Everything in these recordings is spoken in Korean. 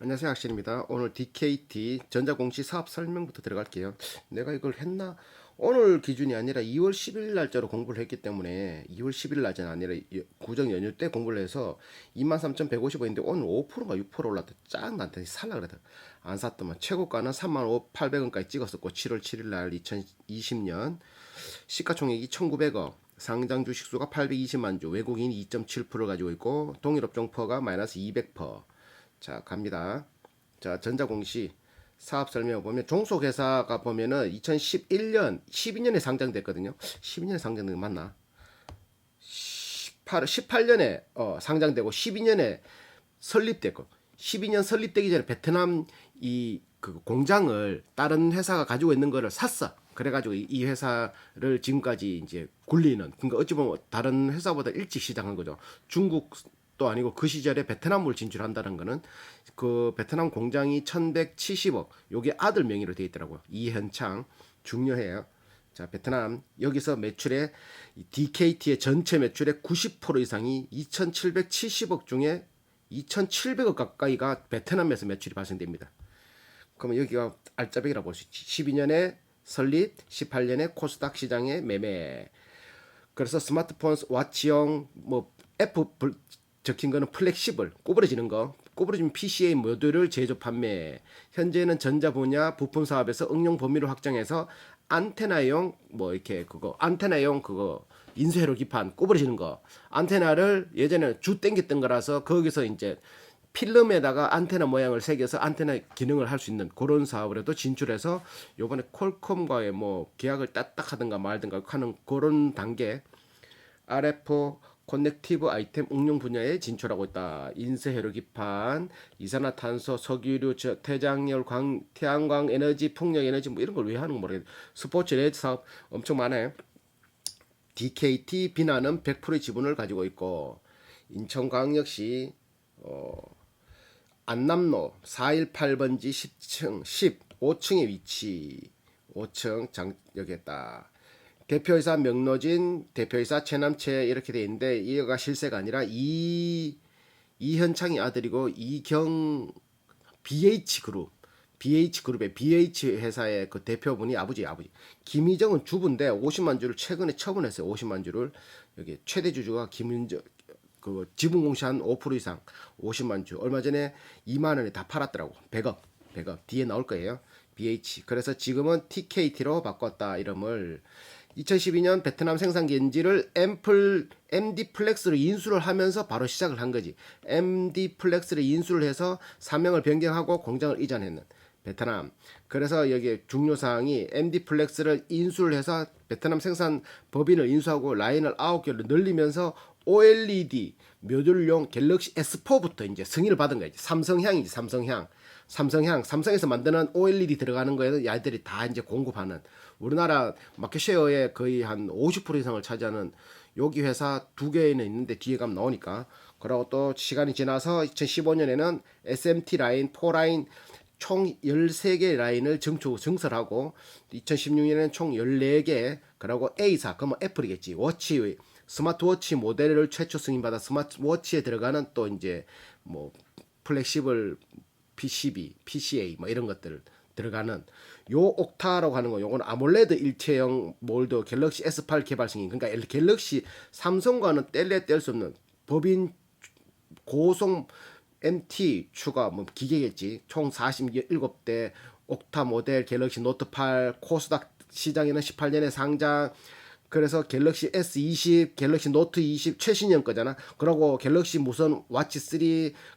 안녕하세요, 학신입니다. 오늘 DKT 전자공시 사업 설명부터 들어갈게요. 내가 이걸 했나? 오늘 기준이 아니라 2월 10일 날짜로 공부를 했기 때문에 2월 10일 날짜는 아니라 구정 연휴 때 공부를 해서 23,150원인데 오늘 5%가 6% 올랐다. 짱 나한테 살라 그랬다. 안 샀더만 최고가는 35,800원까지 찍었었고 7월 7일 날 2020년 시가총액이 1,900억. 상장 주식수가 820만 주, 외국인이 2.7% 가지고 있고 동일업종 퍼가 마이너스 200%. 자, 갑니다. 자, 전자공시 사업 설명 보면 종속회사가 보면은 2011년, 12년에 상장됐거든요. 12년에 상장된 거 맞나? 18년에 상장되고 12년에 설립됐고 12년 설립되기 전에 베트남 그 공장을 다른 회사가 가지고 있는 거를 샀어. 그래가지고 이 회사를 지금까지 이제 굴리는, 그러니까 어찌 보면 다른 회사보다 일찍 시작한 거죠. 중국도 아니고 그 시절에 베트남을 진출한다는 거는 그 베트남 공장이 1170억, 요게 아들 명의로 되어 있더라고요. 이현창 중요해요. 자, 베트남 여기서 매출의 DKT의 전체 매출의 90% 이상이 2,770억 중에 2,700억 가까이가 베트남에서 매출이 발생됩니다. 그러면 여기가 알짜배기라고 볼 수 있지. 12년에 설립, 18년에 코스닥 시장에 매매. 그래서 스마트폰 와치용 뭐 F 적힌 거는 플렉시블, 구부러지는 거, 구부러지면 PCA 모듈을 제조 판매. 현재는 전자 분야 부품 사업에서 응용 범위를 확장해서 안테나용 뭐 이렇게 그거 안테나용 그거 인쇄로 기판 구부러지는 거, 안테나를 예전에 주 땡겼던 거라서 거기서 이제 필름에다가 안테나 모양을 새겨서 안테나 기능을 할 수 있는 그런 사업을 해도 진출해서 요번에 퀄컴과의 뭐 계약을 따딱 하든가 말든가 하는 그런 단계. RF 커넥티브 아이템 응용 분야에 진출하고 있다. 인쇄 회로 기판, 이산화탄소, 석유류, 태양열, 태양광 에너지, 풍력 에너지 뭐 이런 걸 왜 하는 거 모르겠네. 스포츠 레드 사업 엄청 많아요. DKT 비나는 100%의 지분을 가지고 있고 인천광역시 안남로 418번지 10층 15층의 위치 5층 여기에 다 대표이사 명노진, 대표이사 최남채 이렇게 돼 있는데 이가 실세가 아니라 이현창이 아들이고 이경 BH그룹의 BH 회사의 그 대표분이 아버지 김희정은 주부인데 50만 주를 최근에 처분했어요. 50만 주를. 여기 최대 주주가 김윤정, 그 지분 공시한 5% 이상 50만 주 얼마 전에 2만 원에 다 팔았더라고. 100억 뒤에 나올 거예요. BH. 그래서 지금은 TKT로 바꿨다 이름을. 2012년 베트남 생산기 엔지를 MD 플렉스로 인수를 하면서 바로 시작을 한 거지. MD 플렉스를 인수를 해서 사명을 변경하고 공장을 이전했는 베트남. 그래서 여기 중요 사항이 MD 플렉스를 인수를 해서 베트남 생산 법인을 인수하고 라인을 9개로 늘리면서 OLED 모듈용 갤럭시 S4부터 이제 승인을 받은 거지. 삼성향이지, 삼성에서 만드는 OLED 들어가는 거에는 야들이 다 이제 공급하는, 우리나라 마켓 쉐어의 거의 한 50% 이상을 차지하는 여기 회사 두 개는 있는데 뒤에 가면 나오니까. 그리고 또 시간이 지나서 2015년에는 SMT 라인, 4라인 총 13개 라인을 증설하고 2016년에는 총 14개, 그리고 A사, 그러면 애플이겠지. 스마트워치 모델을 최초 승인받아 스마트워치에 들어가는 또 이제 뭐 플렉시블 PCB, PCA 뭐 이런 것들 들어가는 요 옥타라고 하는 거, 요거는 아몰레드 일체형 몰드 갤럭시 S8 개발 승인. 그러니까 갤럭시 삼성과는 뗄래 뗄 수 없는 법인 고속 MT 추가 뭐 기계겠지. 총 47대 옥타 모델 갤럭시 노트 8 코스닥 시장에는 18년에 상장. 그래서 갤럭시 S20, 갤럭시 노트 20 최신형 거잖아. 그리고 갤럭시 무선 와치 3,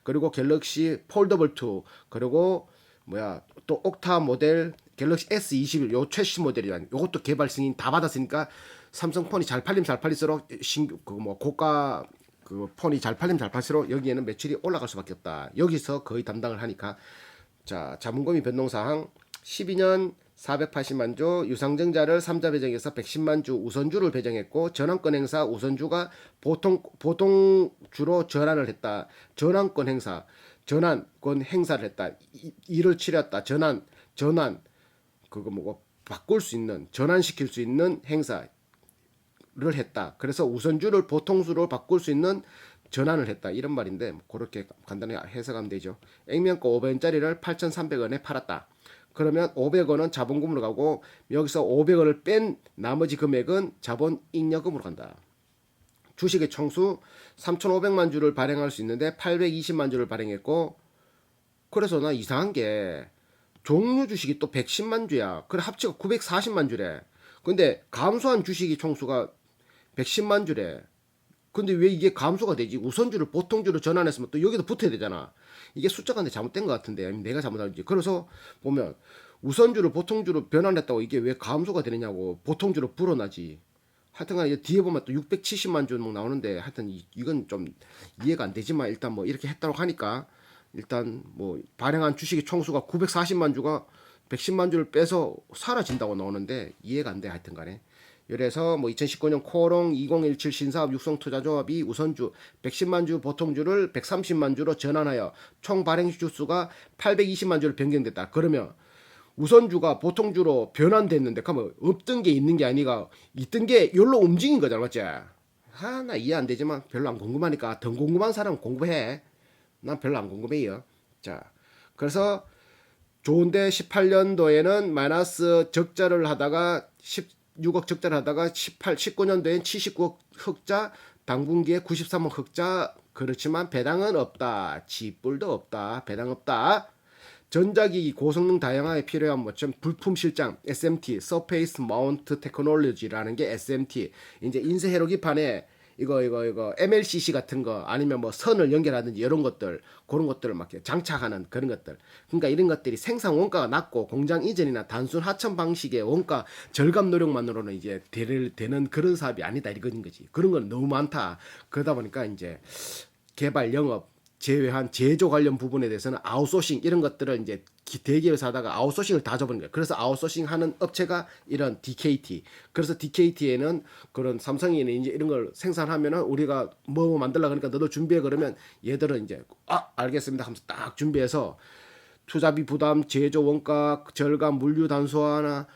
그리고 갤럭시 폴더블 2, 그리고 뭐야 또 옥타 모델 갤럭시 S21 요 최신 모델이란 요것도 개발 승인 다 받았으니까 삼성 폰이 잘 팔릴수록 신규 그뭐 고가 그 폰이 잘 팔릴수록 여기에는 매출이 올라갈 수밖에 없다. 여기서 거의 담당을 하니까. 자, 자본금이 변동사항 12년 480만 주, 유상증자를 3자 배정해서 110만 주 우선주를 배정했고, 전환권 행사 우선주가 보통주로 전환을 했다. 전환권 행사를 했다. 일을 치렀다. 전환, 그거 뭐고, 바꿀 수 있는, 전환시킬 수 있는 행사를 했다. 그래서 우선주를 보통수로 바꿀 수 있는 전환을 했다 이런 말인데 뭐 그렇게 간단하게 해석하면 되죠. 액면가 500원짜리를 8,300원에 팔았다. 그러면 500원은 자본금으로 가고 여기서 500원을 뺀 나머지 금액은 자본잉여금으로 간다. 주식의 총수 3,500만 주를 발행할 수 있는데 820만 주를 발행했고, 그래서 나 이상한 게 종류 주식이 또 110만 주야. 그래 합치가 940만 주래. 근데 감소한 주식이 총수가 110만 주래. 근데 왜 이게 감소가 되지? 우선주를 보통주로 전환했으면 또 여기도 붙어야 되잖아. 이게 숫자가 잘못된 것 같은데 아니면 내가 잘못한지. 그래서 보면 우선주를 보통주로 변환했다고 이게 왜 감소가 되느냐고. 보통주로 불어나지. 하여튼간 이제 뒤에 보면 또 670만 주 나오는데 하여튼 이건 좀 이해가 안 되지만 일단 뭐 이렇게 했다고 하니까 일단 뭐 발행한 주식의 총수가 940만 주가 110만 주를 빼서 사라진다고 나오는데 이해가 안 돼. 하여튼간에. 그래서 뭐 2019년 코롱 2017 신사업 육성투자조합이 우선주 110만 주 보통주를 130만 주로 전환하여 총 발행주 수가 820만 주로 변경됐다. 그러면 우선주가 보통주로 변환됐는데 그러면 없던 게 있는 게 아니가 있던 게 열로 움직인 거잖아. 맞지? 나 이해 안 되지만 별로 안 궁금하니까 더 궁금한 사람은 공부해. 난 별로 안 궁금해요. 자, 그래서 좋은데 18년도에는 마이너스 적자를 하다가 16억 적자를 하다가 19년도엔 79억 흑자, 당분기에 93억 흑자. 그렇지만 배당은 없다. 지뿔도 없다. 배당 없다. 전자기기 고성능 다양화에 필요한 뭐좀 부품 실장 SMT, Surface Mount Technology라는 게 SMT. 이제 인쇄 회로기판에 이거 MLCC 같은 거 아니면 뭐 선을 연결하든지 이런 것들 그런 것들을 막 장착하는 그런 것들. 그러니까 이런 것들이 생산 원가가 낮고 공장 이전이나 단순 하청 방식의 원가 절감 노력만으로는 이제 되는 그런 사업이 아니다 이거인 거지. 그런 건 너무 많다. 그러다 보니까 이제 개발 영업 제외한 제조 관련 부분에 대해서는 아웃소싱 이런 것들을 이제 대기업에서 하다가 아웃소싱을 다 줘버린 거예요. 그래서 아웃소싱 하는 업체가 이런 DKT. 그래서 DKT에는 그런 삼성이나 이제 이런 걸 생산하면은 우리가 뭐 만들라 그러니까 너도 준비해 그러면 얘들은 이제 알겠습니다 하면서 딱 준비해서 투자비 부담, 제조 원가 절감, 물류 단소화나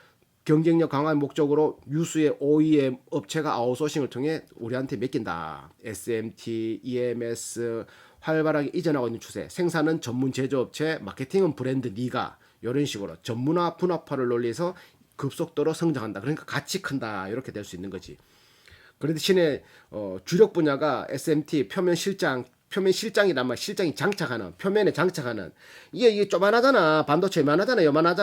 경쟁력 강화의 목적으로 유수의 OEM 업체가 아웃소싱을 통해 우리한테 맡긴다. SMT, EMS 활발하게 이전하고 있는 추세. 생산은 전문 제조업체, 마케팅은 브랜드 니가 이런 식으로 전문화 분업화를 논리해서 급속도로 성장한다. 그러니까 같이 큰다. 이렇게 될 수 있는 거지. 그 대신에 주력 분야가 SMT 표면 실장이란 말, 실장이 장착하는 표면에 장착하는 이게 쪼만하잖아. 반도체 요만한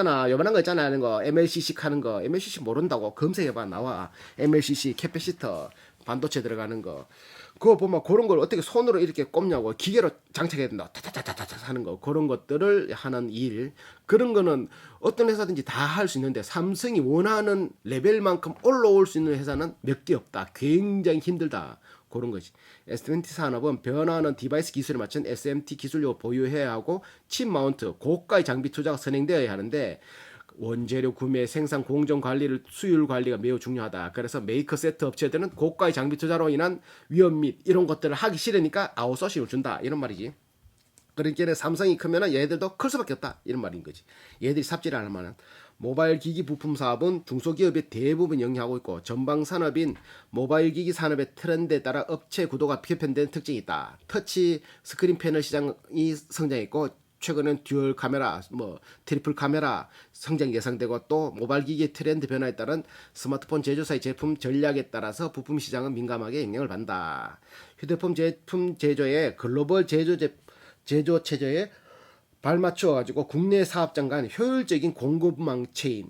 거 있잖아. 하는 거 MLCC 하는 거 MLCC 모른다고 검색해봐 나와. MLCC 캐패시터 반도체 들어가는 거 그거 보면 그런 걸 어떻게 손으로 이렇게 꼽냐고 기계로 장착해야 된다. 타타타타타 하는 거 그런 것들을 하는 일 그런 거는 어떤 회사든지 다 할 수 있는데 삼성이 원하는 레벨만큼 올라올 수 있는 회사는 몇 개 없다. 굉장히 힘들다. 그런 거지. SMT 산업은 변화하는 디바이스 기술에 맞춘 SMT 기술력을 보유해야 하고 칩 마운트 고가의 장비 투자가 선행되어야 하는데 원재료 구매, 생산, 공정 관리를 수율 관리가 매우 중요하다. 그래서 메이커 세트 업체들은 고가의 장비 투자로 인한 위험 및 이런 것들을 하기 싫으니까 아웃소싱을 준다. 이런 말이지. 그러니까 삼성이 크면은 얘들도 클 수밖에 없다. 이런 말인 거지. 얘들이 삽질을 할 만한 모바일 기기 부품 사업은 중소기업의 대부분 영위하고 있고 전방 산업인 모바일 기기 산업의 트렌드에 따라 업체 구도가 개편된 특징이 있다. 터치 스크린 패널 시장이 성장했고 최근엔 듀얼 카메라, 트리플 카메라 성장이 예상되고 또 모바일 기기의 트렌드 변화에 따른 스마트폰 제조사의 제품 전략에 따라서 부품 시장은 민감하게 영향을 받는다. 휴대폰 제품 제조의 글로벌 제조 체제에 발맞추어 가지고 국내 사업장 간 효율적인 공급망 체인,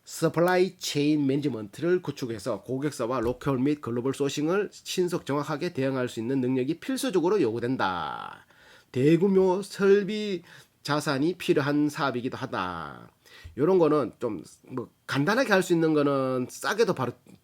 서플라이 체인 매니지먼트를 구축해서 고객사와 로컬 및 글로벌 소싱을 신속 정확하게 대응할 수 있는 능력이 필수적으로 요구된다. 대규모 설비 자산이 필요한 사업이기도 하다. 이런 거는 좀 간단하게 할 수 있는 거는 싸게도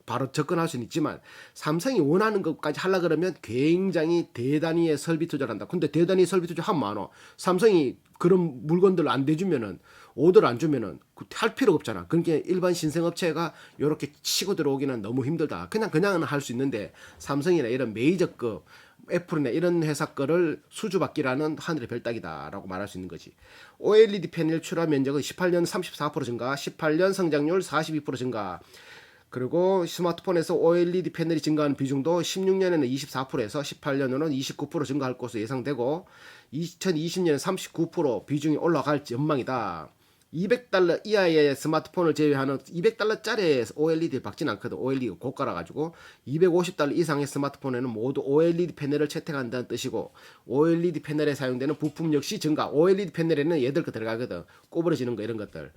바로 접근할 수는 있지만 삼성이 원하는 것까지 하려 그러면 굉장히 대단위의 설비 투자를 한다. 근데 대단위 설비 투자 하면 많어. 삼성이 그런 물건들을 안 대주면은 오더를 안 주면은 할 필요가 없잖아. 그러니까 일반 신생업체가 이렇게 치고 들어오기는 너무 힘들다. 그냥은 할 수 있는데 삼성이나 이런 메이저급 애플이나 이런 회사 거를 수주받기라는 하늘의 별따기다라고 말할 수 있는 거지. OLED 패널 출하 면적은 18년 34% 증가, 18년 성장률 42% 증가. 그리고 스마트폰에서 OLED 패널이 증가하는 비중도 16년에는 24%에서 18년에는 29% 증가할 것으로 예상되고 2020년에 39% 비중이 올라갈 전망이다. $200 이하의 스마트폰을 제외하는 $200짜리 OLED 박지는 않거든. OLED 고가라 가지고 $250 이상의 스마트폰에는 모두 OLED 패널을 채택한다는 뜻이고 OLED 패널에 사용되는 부품 역시 증가. OLED 패널에는 얘들 거 들어가거든. 꼬부러지는 거 이런 것들.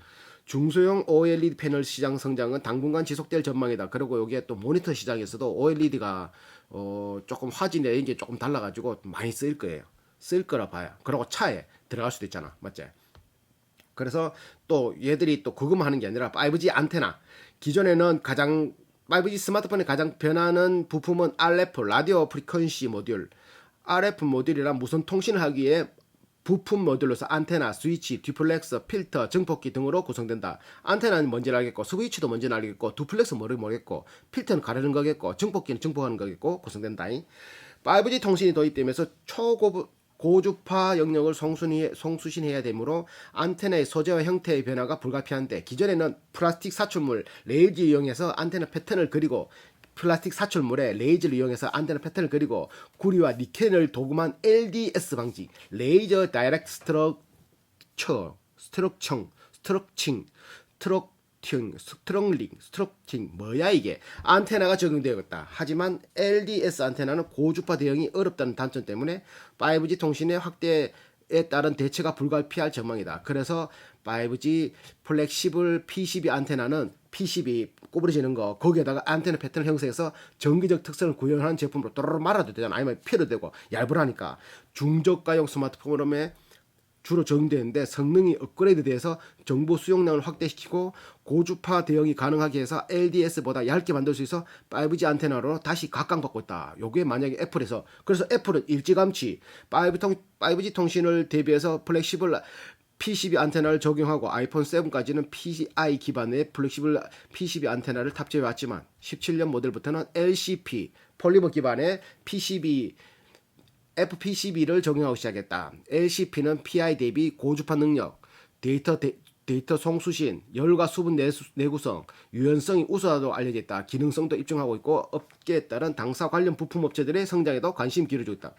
중소형 OLED 패널 시장 성장은 당분간 지속될 전망이다. 그리고 여기에 또 모니터 시장에서도 OLED가 조금 화질이 이게 조금 달라가지고 많이 쓰일 거예요. 쓸 거라 봐요. 그리고 차에 들어갈 수도 있잖아, 맞지? 그래서 또 얘들이 또 그것만 하는 게 아니라 5G 안테나. 기존에는 가장 5G 스마트폰의 가장 변하는 부품은 RF 라디오 프리퀀시 모듈. RF 모듈이란 무선 통신을 하기 위해 부품 모듈로서 안테나, 스위치, 듀플렉서, 필터, 증폭기 등으로 구성된다. 안테나는 뭔지는 알겠고, 스위치도 뭔지는 알겠고, 듀플렉서 모르겠고, 필터는 가르는 거겠고, 증폭기는 증폭하는 거겠고 구성된다. 5G 통신이 도입되면서 고주파 영역을 송수신해야 되므로 안테나의 소재와 형태의 변화가 불가피한데, 기존에는 플라스틱 사출물, 레이저 이용해서 안테나 패턴을 그리고 플라스틱 사출물에 레이저를 이용해서 안테나 패턴을 그리고 구리와 니켈을 도금한 LDS 방식, 레이저 다이렉트 스트럭칭 뭐야 이게. 안테나가 적용되었다. 하지만 LDS 안테나는 고주파 대응이 어렵다는 단점 때문에 5G 통신의 확대에 따른 대체가 불가피할 전망이다. 그래서 5G 플렉시블 PCB 안테나는 PCB 꼬부러지는 거 거기에다가 안테나 패턴을 형성해서 정기적 특성을 구현하는 제품으로 또르르 말아도 되잖아. 아니면 필요도 되고 얇으라니까. 중저가용 스마트폰으로 주로 적용되는데 성능이 업그레이드돼서 정보 수용량을 확대시키고 고주파 대응이 가능하게 해서 LDS보다 얇게 만들 수 있어 5G 안테나로 다시 각광받고 있다. 요게 만약에 애플에서, 그래서 애플은 일찌감치 5G 통신을 대비해서 플렉시블 PCB 안테나를 적용하고 아이폰 7까지는 PCI 기반의 플렉시블 PCB 안테나를 탑재해 왔지만 17년 모델부터는 LCP 폴리머 기반의 FPCB를 적용하고 시작했다. LCP는 PI 대비 고주파 능력, 데이터 송수신, 열과 수분 내구성, 유연성이 우수하다고 알려져 있다. 기능성도 입증하고 있고 업계에 따른 당사 관련 부품 업체들의 성장에도 관심 기울여주고 있다.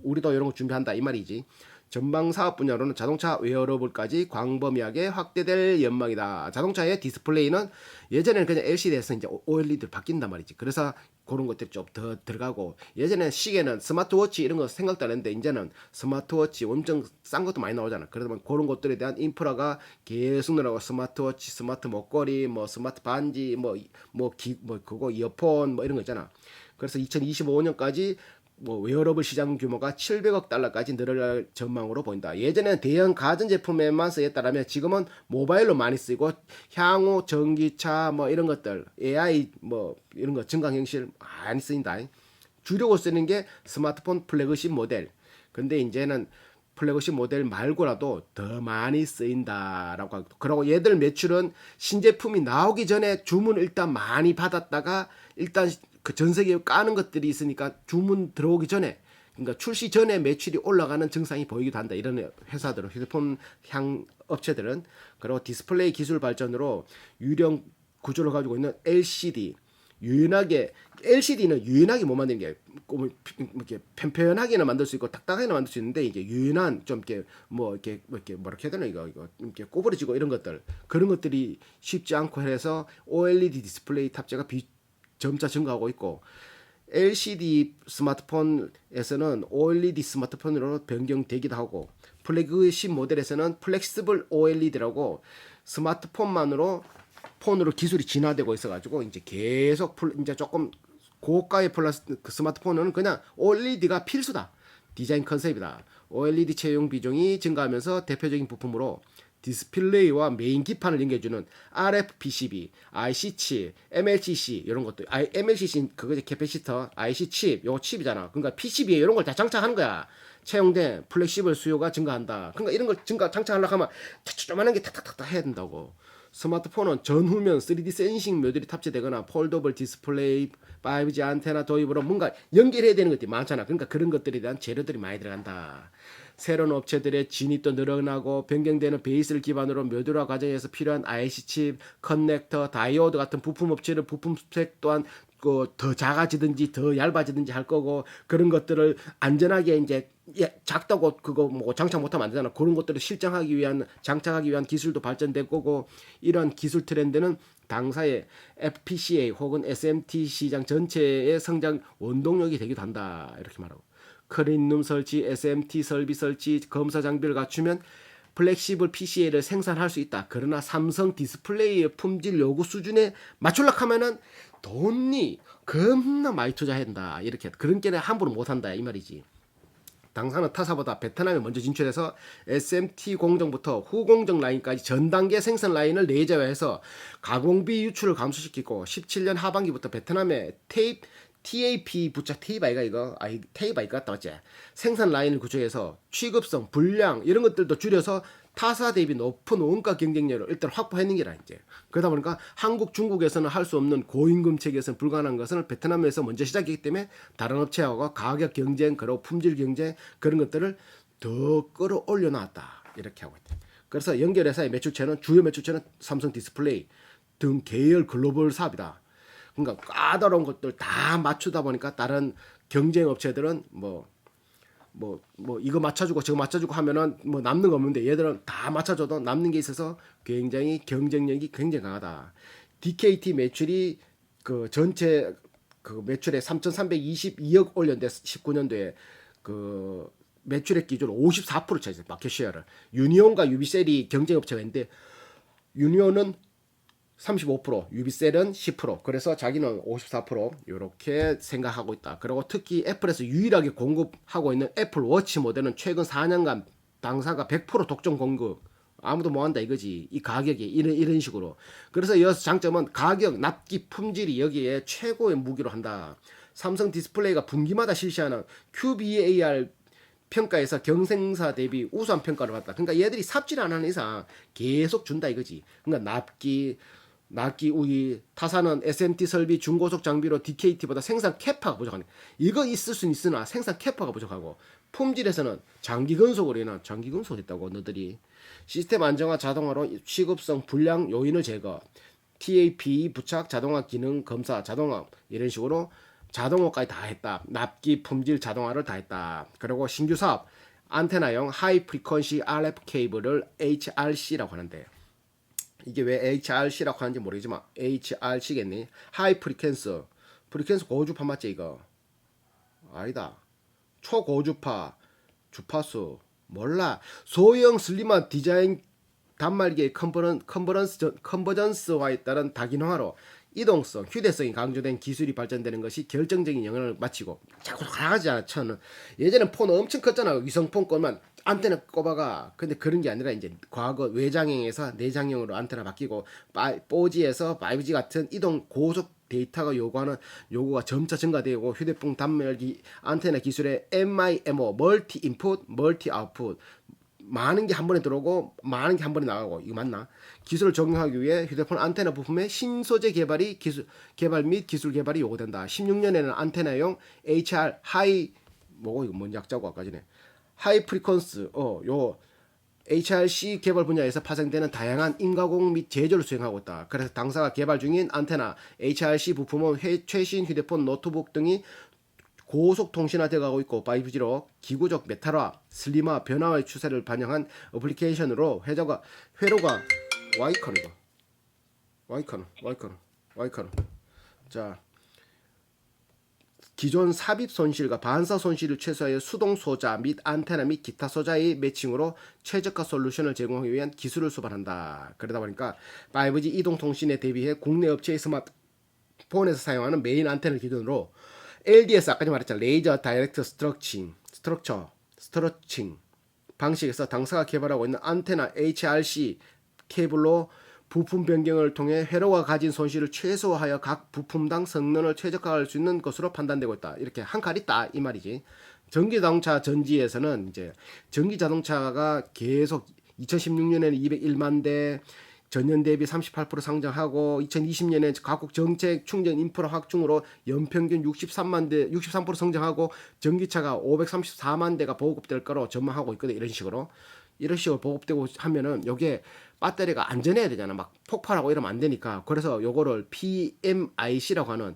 우리도 이런 거 준비한다 이 말이지. 전방 사업 분야로는 자동차 웨어러블까지 광범위하게 확대될 전망이다. 자동차의 디스플레이는 예전에는 그냥 LCD에서 이제 OLED로 바뀐단 말이지. 그래서 그런 것들이 좀 더 들어가고, 예전에 시계는 스마트워치 이런 거 생각도 안 했는데 이제는 스마트워치 엄청 싼 것도 많이 나오잖아. 그러면 그런 것들에 대한 인프라가 계속 늘어나고 스마트워치, 스마트 목걸이, 뭐 스마트 반지, 그거 이어폰 뭐 이런 거 있잖아. 그래서 2025년까지 웨어러블 시장 규모가 $700억 까지 늘어날 전망으로 보인다. 예전에는 대형 가전제품에만 쓰였다면 지금은 모바일로 많이 쓰이고 향후 전기차 이런 것들, AI 이런 거 증강 형식 많이 쓰인다. 주력으로 쓰는 게 스마트폰 플래그십 모델. 근데 이제는 플래그십 모델 말고라도 더 많이 쓰인다라고 하고, 그리고 얘들 매출은 신제품이 나오기 전에 주문을 일단 많이 받았다가 일단 그 전 세계에 까는 것들이 있으니까 주문 들어오기 전에, 그러니까 출시 전에 매출이 올라가는 증상이 보이기도 한다. 이런 회사들은, 휴대폰 향 업체들은. 그리고 디스플레이 기술 발전으로 유령 구조를 가지고 있는 LCD, LCD는 유연하게 못 만드는 게, 이렇게 편편하게는 만들 수 있고 딱딱하게는 만들 수 있는데, 이게 유연한 좀 이렇게 이렇게 뭐라 해야 되나, 이거 이렇게 꼬부러지고 이런 것들, 그런 것들이 쉽지 않고 해서 OLED 디스플레이 탑재가 점차 증가하고 있고, LCD 스마트폰에서는 OLED 스마트폰으로 변경되기도 하고, 플래그십 모델에서는 플렉시블 OLED라고 스마트폰으로 기술이 진화되고 있어가지고 이제 계속 이제 조금 고가의 스마트폰은 그냥 OLED가 필수다. 디자인 컨셉이다. OLED 채용 비중이 증가하면서 대표적인 부품으로 디스플레이와 메인 기판을 연결해주는 RF PCB, IC 칩, MLCC 이런 것도. MLCC 그거 캐패시터, IC 칩, 요거 칩이잖아. 그러니까 PCB에 이런 걸 다 장착하는 거야. 채용된 플렉시블 수요가 증가한다. 그러니까 이런 걸 장착하려고 하면 조그만한 게 탁탁탁탁 해야 된다고. 스마트폰은 전후면 3D 센싱 모듈이 탑재되거나 폴더블 디스플레이, 5G 안테나 도입으로 뭔가 연결해야 되는 것들이 많잖아. 그러니까 그런 것들에 대한 재료들이 많이 들어간다. 새로운 업체들의 진입도 늘어나고 변경되는 베이스를 기반으로 모듈화 과정에서 필요한 IC 칩, 커넥터, 다이오드 같은 부품 업체는 부품 스펙 또한 더 작아지든지 더 얇아지든지 할 거고 그런 것들을 안전하게 이제 작다고 그거 뭐 장착 못하면 안 되잖아. 그런 것들을 실장하기 위한 장착하기 위한 기술도 발전될 거고 이런 기술 트렌드는 당사의 FPGA 혹은 SMT 시장 전체의 성장 원동력이 되기도 한다. 이렇게 말하고 클린룸 설치, SMT 설비 설치, 검사 장비를 갖추면 플렉시블 PCA를 생산할 수 있다. 그러나 삼성 디스플레이의 품질 요구 수준에 맞추려고 하면은 돈이 겁나 많이 투자해야 된다. 이렇게 그런 게는 함부로 못한다 이 말이지. 당사는 타사보다 베트남에 먼저 진출해서 SMT 공정부터 후공정 라인까지 전 단계 생산 라인을 내재화해서 가공비 유출을 감소시키고 17년 하반기부터 베트남에 TAP 부착 테이프 아이가 이거 테이프 아이가 같다 맞지? 생산 라인을 구축해서 취급성, 분량 이런 것들도 줄여서 타사 대비 높은 원가 경쟁력을 일단 확보해낸 게라 이제. 그러다 보니까 한국, 중국에서는 할 수 없는 고임금 체계에서는 불가능한 것을 베트남에서 먼저 시작했기 때문에 다른 업체하고 가격 경쟁, 그리고 품질 경쟁 그런 것들을 더 끌어올려 놨다. 이렇게 하고 있다. 그래서 연결회사의 매출체는 주요 매출체는 삼성 디스플레이 등 계열 글로벌 사업이다. 그러니까 까다로운 것들 다 맞추다 보니까 다른 경쟁 업체들은 뭐 이거 맞춰주고 저거 맞춰주고 하면은 뭐 남는 거 없는데 얘들은 다 맞춰줘도 남는 게 있어서 굉장히 경쟁력이 굉장히 강하다. DKT 매출이 그 전체 그 매출에 3,322억 올렸는데 19년도에 그 매출액 기준 54% 차지했어요. 마켓 쉐어를. 유니온과 유비셀이 경쟁 업체가 있는데 유니온은 35%, 유비셀은 10%. 그래서 자기는 54% 이렇게 생각하고 있다. 그리고 특히 애플에서 유일하게 공급하고 있는 애플 워치 모델은 최근 4년간 당사가 100% 독점 공급. 아무도 못 한다 이거지. 이 가격이 이런 식으로. 그래서 이어서 장점은 가격, 납기, 품질이 여기에 최고의 무기로 한다. 삼성 디스플레이가 분기마다 실시하는 QBAR 평가에서 경쟁사 대비 우수한 평가를 받다. 그러니까 얘들이 삽질 안 하는 이상 계속 준다 이거지. 그러니까 납기 우위 타사는 SMT 설비 중고속 장비로 DKT보다 생산 캐파가 부족하네. 이거 있을 수는 있으나 생산 캐파가 부족하고 품질에서는 장기 근속으로 인한 장기 근속했다고 너들이 시스템 안정화 자동화로 취급성 불량 요인을 제거 TAP 부착 자동화 기능 검사 자동화 이런 식으로 자동화까지 다 했다. 납기 품질 자동화를 다 했다. 그리고 신규 사업 안테나용 하이 프리퀀시 RF 케이블을 HRC라고 하는데 이게 왜 HRC라고 하는지 모르겠지만 HRC겠니? 하이 프리퀀스 고주파 맞지 이거? 아니다. 초고주파 주파수 몰라. 소형 슬림한 디자인 단말기의 컨버전스와에 따른 다기능화로 이동성, 휴대성이 강조된 기술이 발전되는 것이 결정적인 영향을 미치고 자꾸 가라가지잖아. 천은 예전에 폰 엄청 컸잖아. 위성폰 것만 안테나 꼽아가. 근데 그런 게 아니라 이제 과거 외장형에서 내장형으로 안테나 바뀌고 4G에서 5G 같은 이동 고속 데이터가 요구하는 요구가 점차 증가되고 휴대폰 단말기 안테나 기술의 MIMO 멀티 인풋, 멀티 아웃풋 많은 게 한 번에 들어오고 많은 게 한 번에 나가고 이거 맞나? 기술을 적용하기 위해 휴대폰 안테나 부품의 신소재 개발 및 기술 개발이 요구된다. 16년에는 안테나용 HR 하이 뭐고 이거 뭔 약자고 아까 전에 하이 프리퀀스 요 HRC 개발 분야에서 파생되는 다양한 인가공 및 제조를 수행하고 있다. 그래서 당사가 개발 중인 안테나 HRC 부품은 최신 휴대폰, 노트북 등이 고속 통신화되어가고 있고 5G로 기구적 메탈화, 슬림화, 변화의 추세를 반영한 어플리케이션으로 회로가 와이커너 자 기존 삽입 손실과 반사 손실을 최소화해 수동 소자 및 안테나 및 기타 소자의 매칭으로 최저가 솔루션을 제공하기 위한 기술을 수반한다. 그러다 보니까 5G 이동통신에 대비해 국내 업체의 스마트폰에서 사용하는 메인 안테나를 기준으로 LDS 아까 말했잖아. 레이저 다이렉트 스트럭처 방식에서 당사가 개발하고 있는 안테나 HRC 케이블로 부품 변경을 통해 회로가 가진 손실을 최소화하여 각 부품당 성능을 최적화할 수 있는 것으로 판단되고 있다. 이렇게 한 칼 있다 이 말이지. 전기자동차 전지에서는 이제 전기자동차가 계속 2016년에는 201만 대, 전년 대비 38% 상장하고 2020년에 각국 정책 충전 인프라 확충으로 연평균 63% 성장하고 전기차가 534만 대가 보급될 거로 전망하고 있거든. 이런 식으로 보급되고 하면은 요게 배터리가 안전해야 되잖아. 막 폭발하고 이러면 안 되니까. 그래서 요거를 PMIC라고 하는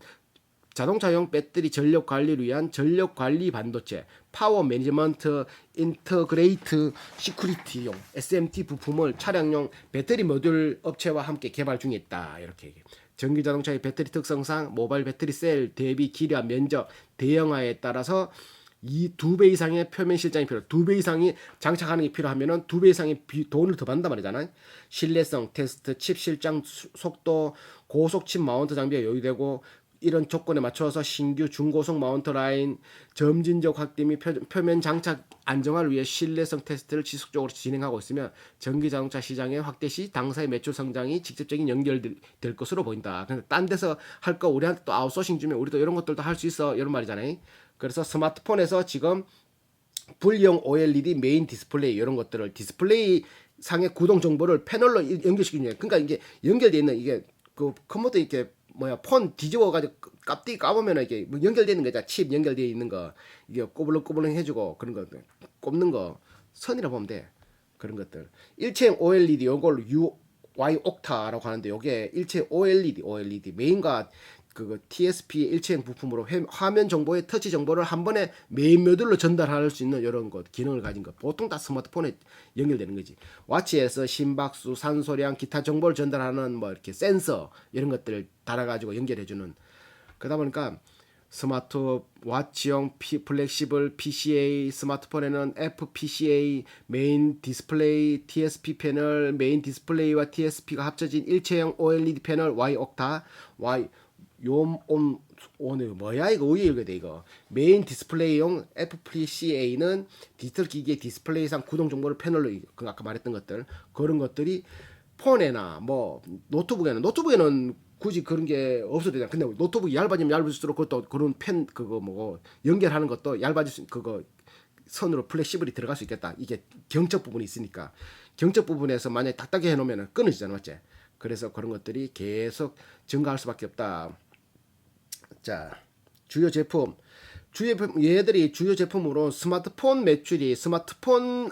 자동차용 배터리 전력 관리를 위한 전력 관리 반도체 파워 매니지먼트 인터그레이트 시큐리티용 SMT 부품을 차량용 배터리 모듈 업체와 함께 개발 중에 있다. 이렇게 얘기해. 전기 자동차의 배터리 특성상 모바일 배터리 셀 대비 길이와 면적 대형화에 따라서 이 2배 이상의 표면 실장이 필요. 2배 이상이 장착하는 게 필요하면은 2배 이상의 돈을 더 받는단 말이잖아요. 신뢰성 테스트, 칩 실장 속도, 고속 칩 마운트 장비가 요구되고 이런 조건에 맞춰서 신규 중고속 마운트 라인 점진적 확대 및 표면 장착 안정화를 위해 신뢰성 테스트를 지속적으로 진행하고 있으며 전기 자동차 시장의 확대 시 당사의 매출 성장이 직접적인 연결될 것으로 보인다. 근데 딴 데서 할 거 우리한테 또 아웃소싱 주면 우리도 이런 것들도 할 수 있어 이런 말이잖아요. 그래서 스마트폰에서 지금 불용 OLED 메인 디스플레이 이런 것들을 디스플레이 상의 구동 정보를 패널로 연결시키는 거예요. 그러니까 이게 연결되어 있는 이게 그 컴퓨터 이렇게 폰 뒤집어가지고 깝디 까보면 이게 뭐 연결되는 거죠. 칩 연결되어 있는 거 이게 꼬불렁꼬불렁 해주고 그런 거 꼽는 거 선이라 보면 돼. 그런 것들 일체형 OLED 요걸 UY 옥타라고 하는데 요게 일체 OLED 메인과 그 TSP 일체형 부품으로 화면 정보의 터치 정보를 한 번에 메인 모듈로 전달할 수 있는 이런 것 기능을 가진 것 보통 다 스마트폰에 연결되는 거지. 워치에서 심박수, 산소량, 기타 정보를 전달하는 뭐 이렇게 센서 이런 것들을 달아가지고 연결해주는. 그러다 보니까 스마트 워치용 플렉시블 PCA 스마트폰에는 FPCA 메인 디스플레이 TSP 패널 메인 디스플레이와 TSP가 합쳐진 일체형 OLED 패널 Y 옥타 오늘 뭐야 이거 왜 이렇게 돼 이거 메인 디스플레이용 FPCA는 디지털 기기의 디스플레이상 구동 정보를 패널로 그 아까 말했던 것들 그런 것들이 폰에나 뭐 노트북에는 굳이 그런 게 없어도 되잖아. 근데 노트북이 얇아지면 얇을수록 그것도 그런 펜 그거 뭐 연결하는 것도 얇아질 수 그거 선으로 플렉시블이 들어갈 수 있겠다. 이게 경적 부분이 있으니까 경적 부분에서 만약에 딱딱해 해놓으면 끊어지잖아, 맞지? 그래서 그런 것들이 계속 증가할 수밖에 없다. 자, 얘들이 주요 제품으로 스마트폰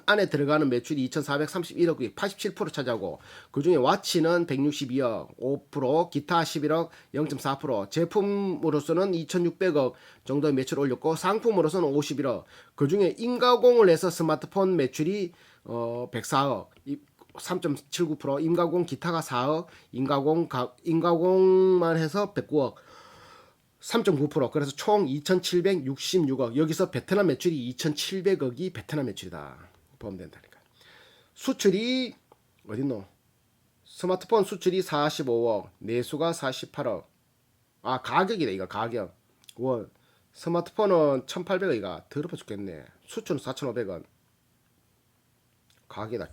안에 들어가는 매출이 2,431억이 87% 차지하고 그중에 와치는 162억 5%, 기타 11억 0.4%, 제품으로서는 2,600억 정도의 매출을 올렸고 상품으로서는 51억. 그중에 인가공을 해서 스마트폰 매출이 104억 3.79%, 인가공 기타가 4억, 인가공만 해서 109억 3.9%. 그래서 총 2,766억. 여기서 베트남 매출이 2,700억이 베트남 매출이다. 보면 된다니까. 수출이 어딨노? 스마트폰 수출이 45억, 내수가 48억. 아, 가격이다 이거 가격. 스마트폰은 1,800억이가 더럽어 죽겠네. 수출은 4,500원. 가격이다.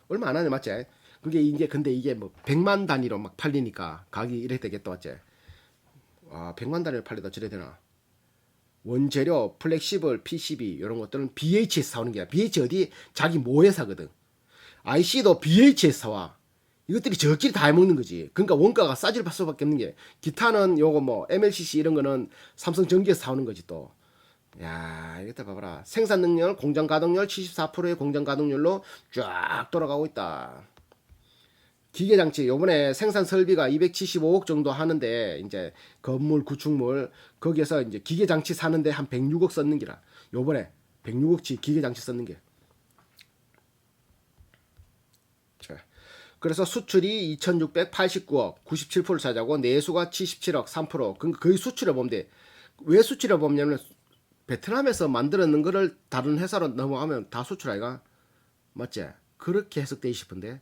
얼마 안 하네 맞지? 그게 이게 근데 이게 뭐 100만 단위로 막 팔리니까 가격이 이렇게 되겠다 맞지? 아, 100만 단위로 팔려다 저래 되나? 원재료, 플렉시블, PCB 이런 것들은 BH에서 사오는 게야. BH 어디? 자기 모에 사거든. IC도 BH에서 사와. 이것들이 저끼리 다 해먹는 거지. 그러니까 원가가 싸질 수밖에 없는 게. 기타는 요거 뭐 MLCC 이런 거는 삼성전기에서 사오는 거지 또. 야, 이것도 봐봐라. 생산 능력, 공장 가동률 74%의 공장 가동률로 쫙 돌아가고 있다. 기계장치 요번에 생산 설비가 275억 정도 하는데 이제 건물 구축물 거기에서 이제 기계장치 사는데 한 106억 썼는 기라. 요번에 106억치 기계장치 썼는 게. 자, 그래서 수출이 2,689억 97%를 차지하고 내수가 77억 3%. 그러니까 거의 수출을 보면 돼. 왜 수출을 보냐면 베트남에서 만들었는 거를 다른 회사로 넘어가면 다 수출 아이가? 맞지? 그렇게 해석되기 싶은데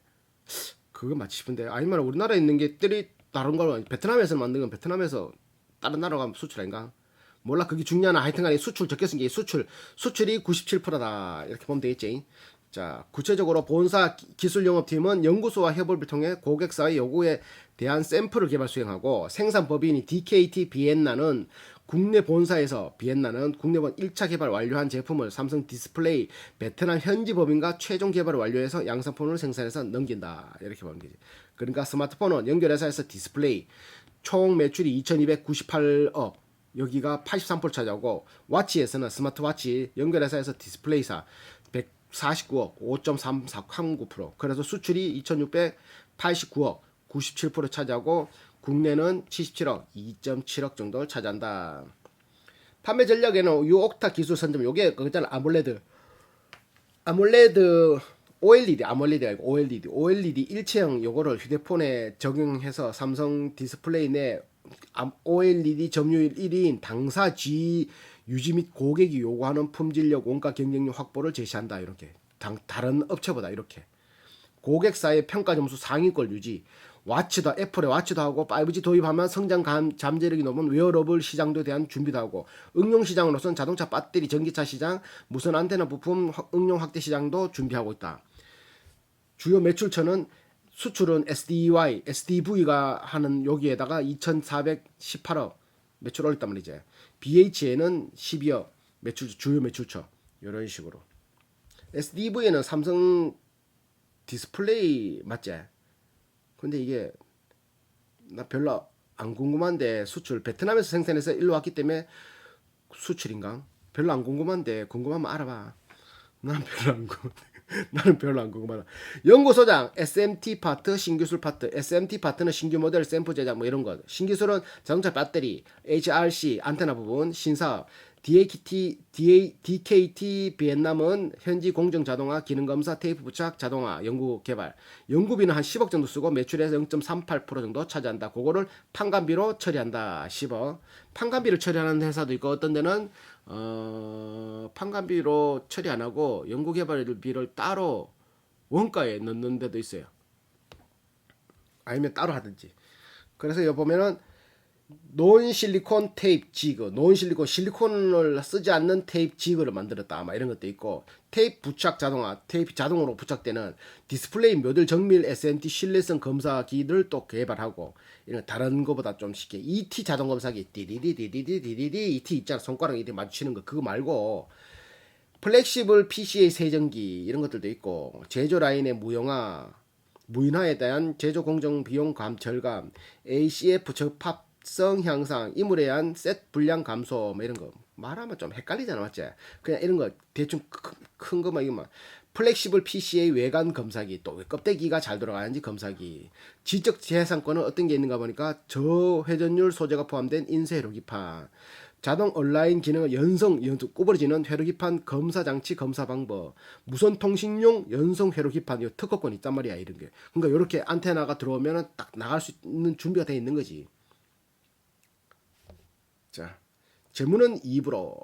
그거 맞지 싶은데 아니면 우리나라에 있는 게들이 다른 걸 베트남에서 만든 건 베트남에서 다른 나라 가면 수출 아닌가? 몰라 그게 중요하나 하여튼간에 수출 적혀 쓴 게 수출이 97%다 이렇게 보면 되겠지. 자 구체적으로 본사 기술영업팀은 연구소와 협업을 통해 고객사의 요구에 대한 샘플을 개발 수행하고 생산 법인이 DKT 비엔나는 국내 본사에서 비엔나는 국내 본 1차 개발 완료한 제품을 삼성 디스플레이 베트남 현지 법인과 최종 개발을 완료해서 양산품을 생산해서 넘긴다. 이렇게 보는 거지. 그러니까 스마트폰은 연결회사에서 디스플레이 총 매출이 2298억, 여기가 83% 차지하고, 와치에서는 스마트워치 연결회사에서 디스플레이사 149억 5.39%, 그래서 수출이 2689억 97% 차지하고, 국내는 77억 2.7억 정도를 차지한다. 판매 전략에는 이 옥타 기술 선점, 요게 그거잖아. 아몰레드 OLED, 아몰레드 아니고 OLED 일체형 요거를 휴대폰에 적용해서 삼성 디스플레이 내 OLED 점유율 1위인 당사 G 유지 및 고객이 요구하는 품질력, 원가 경쟁력 확보를 제시한다. 이렇게 다른 업체보다 이렇게 고객사의 평가 점수 상위권 유지. 와치도, 애플의 와치도 하고 5G 도입하면 성장 잠재력이 높은 웨어러블 시장도에 대한 준비도 하고, 응용 시장으로서는 자동차 배터리, 전기차 시장, 무선 안테나 부품 응용 확대 시장도 준비하고 있다. 주요 매출처는 수출은 SDV가 하는 여기에다가 2,418억 매출 올렸단 말이지. BH에는 12억 주요 매출처. 이런 식으로. SDV에는 삼성 디스플레이 맞지? 근데 이게 나 별로 안 궁금한데, 수출 베트남에서 생산해서 일로 왔기 때문에 수출인가? 별로 안 궁금한데, 궁금하면 알아봐. 나는 별로 안 궁금하다. 연구소장 SMT 파트, 신기술 파트. SMT 파트는 신규 모델 샘플 제작 뭐 이런 거. 신기술은 자동차 배터리, HRC 안테나 부분, 신사업. DKT 비엔남은 현지 공정 자동화, 기능 검사, 테이프 부착, 자동화, 연구 개발. 연구비는 한 10억 정도 쓰고 매출에서 0.38% 정도 차지한다. 그거를 판관비로 처리한다. 10억. 판관비를 처리하는 회사도 있고, 어떤 데는 판관비로 처리 안 하고 연구 개발비를 따로 원가에 넣는 데도 있어요. 아니면 따로 하든지. 그래서 여기 보면은 논실리콘 테이프 지그, 실리콘을 쓰지 않는 테이프 지그를 만들었다. 아마 이런 것도 있고, 테이프 부착 자동화, 테이프 자동으로 부착되는 디스플레이 모듈 정밀 SMT 신뢰성 검사기를 또 개발하고, 이런 다른 거보다 좀 쉽게 ET 자동 검사기, 디디디디디디디디 ET 있잖아. 손가락 이렇게 마주치는 거, 그거 말고 플렉시블 PCA 세정기 이런 것들도 있고, 제조 라인의 무인화에 대한 제조 공정 비용 절감, ACF 적합 성 향상, 인물에 의한 셋 분량 감소, 뭐 이런 거 말하면 좀 헷갈리잖아, 맞지? 그냥 이런 거 대충 큰 거만 이거만. 플렉시블 PCA 외관 검사기, 또 왜 껍데기가 잘 돌아가는지 검사기. 지적 재산권은 어떤 게 있는가 보니까 저회전율 소재가 포함된 인쇄 회로기판. 자동 온라인 기능은 연성 구부러지는 회로기판 검사 장치 검사 방법. 무선 통신용 연성 회로기판, 이 특허권 있단 말이야, 이런 게. 그러니까 이렇게 안테나가 들어오면은 딱 나갈 수 있는 준비가 돼 있는 거지. 자, 재무는 2부로.